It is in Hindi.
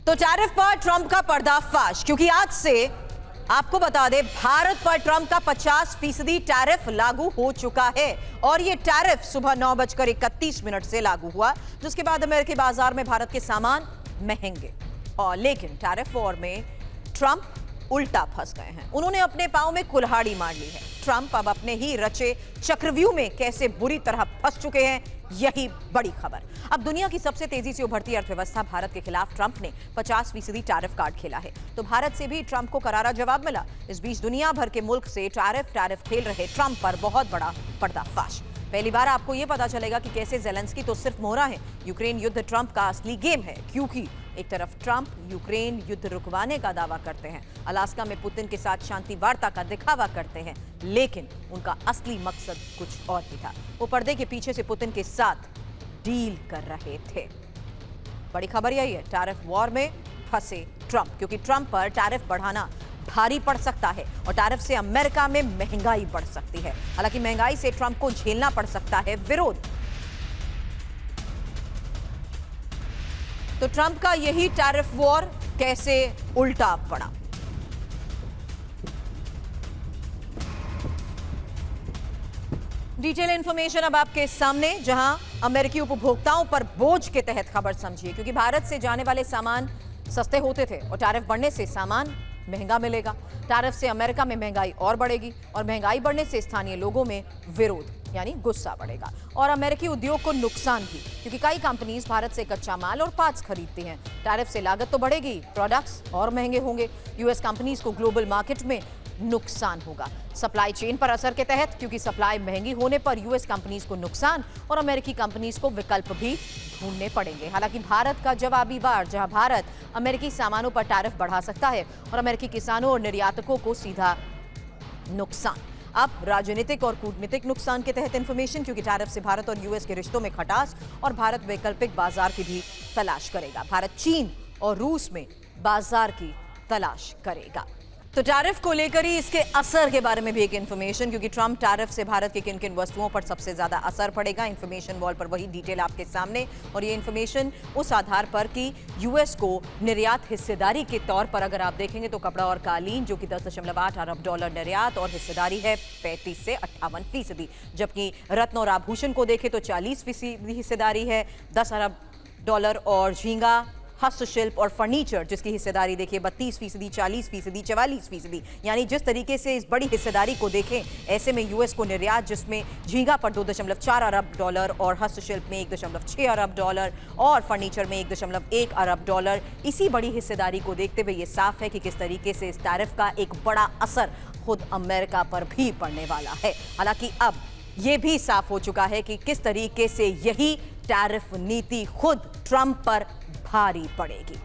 तो टैरिफ पर ट्रंप का पर्दाफाश, क्योंकि आज से आपको बता दें भारत पर ट्रंप का 50% टैरिफ लागू हो चुका है और यह टैरिफ सुबह 9:31 से लागू हुआ, जिसके बाद अमेरिकी बाजार में भारत के सामान महंगे। और लेकिन टैरिफ वॉर में ट्रंप उल्टा फंस गए हैं। उन्होंने अपने पांव में कुल्हाड़ी मार ली है। ट्रंप अब अपने ही रचे चक्रव्यूह में कैसे बुरी तरह फंस चुके हैं, यही बड़ी खबर। अब दुनिया की सबसे तेजी से उभरती अर्थव्यवस्था भारत के खिलाफ ट्रंप ने 50% टैरिफ कार्ड खेला है, तो भारत से भी ट्रंप को करारा जवाब मिला। इस बीच दुनिया भर के मुल्क से टैरिफ खेल रहे ट्रंप पर बहुत बड़ा पर्दाफाश। पहली बार आपको यह पता चलेगा कि कैसे ज़ेलेंस्की तो सिर्फ मोहरा है, यूक्रेन युद्ध ट्रंप का असली गेम है। क्योंकि एक तरफ ट्रंप यूक्रेन युद्ध रुकवाने का दावा करते हैं, अलास्का में पुतिन के साथ शांति वार्ता का दिखावा करते हैं, लेकिन उनका असली मकसद कुछ और ही था। वो पर्दे के पीछे से पुतिन के साथ डील कर रहे थे। बड़ी खबर यही है, टैरिफ वॉर में फंसे ट्रंप, क्योंकि ट्रंप पर टैरिफ बढ़ाना भारी पड़ सकता है और टैरिफ से अमेरिका में महंगाई बढ़ सकती है। हालांकि महंगाई से ट्रंप को झेलना पड़ सकता है विरोध। तो ट्रंप का यही टैरिफ वॉर कैसे उल्टा पड़ा। डिटेल इंफॉर्मेशन अब आपके सामने, जहां अमेरिकी उपभोक्ताओं पर बोझ के तहत खबर समझिए, क्योंकि भारत से जाने वाले सामान सस्ते होते थे और टैरिफ बढ़ने से सामान महंगा मिलेगा। टैरिफ से अमेरिका में महंगाई और बढ़ेगी और महंगाई बढ़ने से स्थानीय लोगों में विरोध यानी गुस्सा बढ़ेगा और अमेरिकी उद्योग को नुकसान भी, क्योंकि कई कंपनीज भारत से कच्चा माल और पार्ट्स खरीदती हैं। टैरिफ से लागत तो बढ़ेगी, प्रोडक्ट्स और महंगे होंगे। यूएस कंपनीज को ग्लोबल मार्केट में नुकसान होगा। सप्लाई चेन पर असर के तहत, क्योंकि सप्लाई महंगी होने पर यूएस कंपनीज को नुकसान और अमेरिकी कंपनीज को विकल्प भी ढूंढने पड़ेंगे। हालांकि भारत का जवाबी वार, जहां भारत अमेरिकी सामानों पर टैरिफ बढ़ा सकता है और अमेरिकी किसानों और निर्यातकों को सीधा नुकसान। अब राजनीतिक और कूटनीतिक नुकसान के तहत इंफॉर्मेशन, क्योंकि टैरिफ से भारत और यूएस के रिश्तों में खटास और भारत वैकल्पिक बाजार की भी तलाश करेगा। भारत चीन और रूस में बाजार की तलाश करेगा। तो टैरिफ को लेकर ही इसके असर के बारे में भी एक इंफॉर्मेशन, क्योंकि ट्रंप टैरिफ से भारत की किन किन वस्तुओं पर सबसे ज्यादा असर पड़ेगा, इंफॉर्मेशन वॉल पर वही डिटेल आपके सामने। और ये इंफॉर्मेशन उस आधार पर कि यूएस को निर्यात हिस्सेदारी के तौर पर अगर आप देखेंगे तो कपड़ा और कालीन, जो कि $10.8 अरब निर्यात और हिस्सेदारी है 35 से 58%, जबकि रत्न और आभूषण को देखें तो 40% हिस्सेदारी है $10 अरब, और झींगा, हस्तशिल्प और फर्नीचर जिसकी हिस्सेदारी देखिए 32%, 40%, 44%। यानी जिस तरीके से इस बड़ी हिस्सेदारी को देखें, ऐसे में यूएस को निर्यात, जिसमें झींगा पर $2.4 अरब और हस्तशिल्प में $1.6 अरब और फर्नीचर में $1.1 अरब, इसी बड़ी हिस्सेदारी को देखते हुए ये साफ है कि किस तरीके से इस टैरिफ का एक बड़ा असर खुद अमेरिका पर भी पड़ने वाला है। हालांकि अब ये भी साफ हो चुका है कि किस तरीके से यही टैरिफ नीति खुद ट्रंप पर भारी पड़ेगी।